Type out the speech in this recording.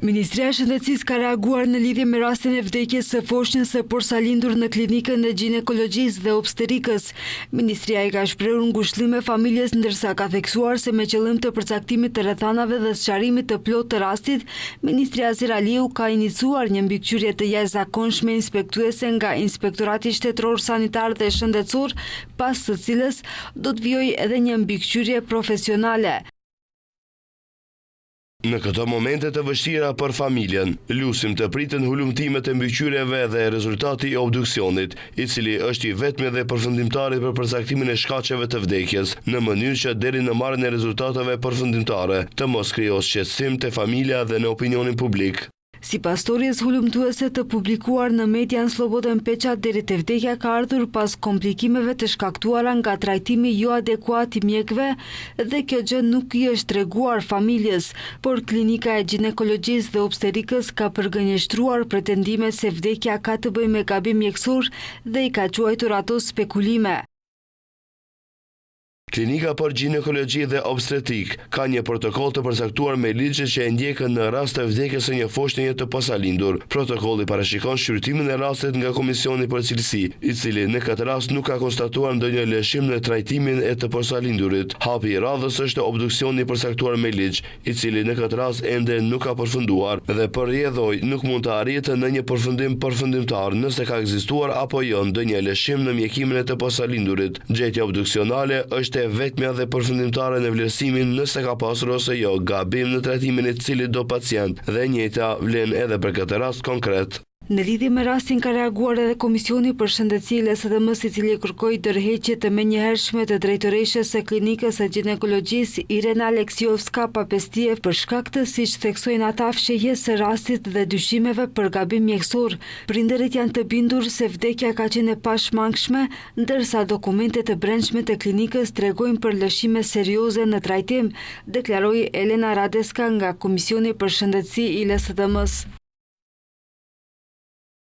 Ministria e Shëndetësisë ka reaguar në lidhje me rastin e vdekjes së foshnjës së porsalindur në klinikën e ginekologjisë dhe obstetrikës. Ministria i ka shprehur ngushëllime familjes ndërsa ka theksuar se me qëllim të përcaktimit të rrethanave dhe sqarimit të plotë të rastit, Ministria Ziraliu ka iniciuar një mbikëqyrje të jashtëzakonshme inspektuese nga Inspektorati Shtetëror Sanitar dhe Shëndetësor, pas së cilës do të vijojë edhe një mbikëqyrje profesionale. Në këto momente të vështira për familjen, lusim të pritën hulumtimet e mbikëqyrjeve dhe rezultati i obduksionit, i cili është i vetmi dhe përfundimtari për përcaktimin e shkaqeve të vdekjes, në mënyrë që deri në marrjen e rezultateve përfundimtare të mos krijojë shqetësim te familja dhe në opinionin publik. Sipas storjes hulumtuese të publikuar në median Slobodën Peqa, deri te vdekja ka ardhur pas komplikimeve të shkaktuara nga trajtimi jo adekuat i mjekëve dhe kjo gjë nuk i është treguar familjes, por klinika e ginekologjisë dhe obstetrikës ka përgënjeshtruar pretendime se vdekja ka të bëjë me gabim mjekësor dhe i ka quajtur ato spekulime. Klinika për ginekologji dhe obstetrik ka një protokoll të përcaktuar me ligje që e ndjekën në rast të vdekjes së një foshnjëje të posalindur. Protokolli parashikon shqyrtimin e rastit nga Komisioni për Cilësi, i cili në këtë rast nuk ka konstatuar ndonjë lëshim në trajtimin e të posalindurit. Hapi i radhës është obduksioni përcaktuar me ligj, i cili në këtë rast ende nuk ka përfunduar dhe përrjedhoj nuk mund të arritet në një përfundim përfundimtar nëse ka ekzistuar apo jo ndonjë lëshim në mjekimin e të posalindurit. Gjetja obduksionale është vetmja dhe përfundimtare në vlerësimin nëse ka pasur ose jo gabim në trajtimin e cilit do pacient dhe njëjta vlen edhe për këtë rast konkret. Në lidhje me rastin ka reaguar edhe Komisioni për Shëndetësi i LSDM-s, i cili kërkoi ndërheqje të menjëhershme të drejtoreshes së klinikës së ginekologjisë Irena Aleksiovska Papestiev për shkak të, siç theksojnë ata, fshehjes së rastit dhe dyshimeve për gabim mjekësor. Prindërit janë të bindur se vdekja ka qenë e pashmangshme, ndërsa dokumentet e brendshme të klinikës tregojnë për lëshime serioze në trajtim, deklaroi Elena Radeska nga Komisioni për Shëndetësi i LSDM-s.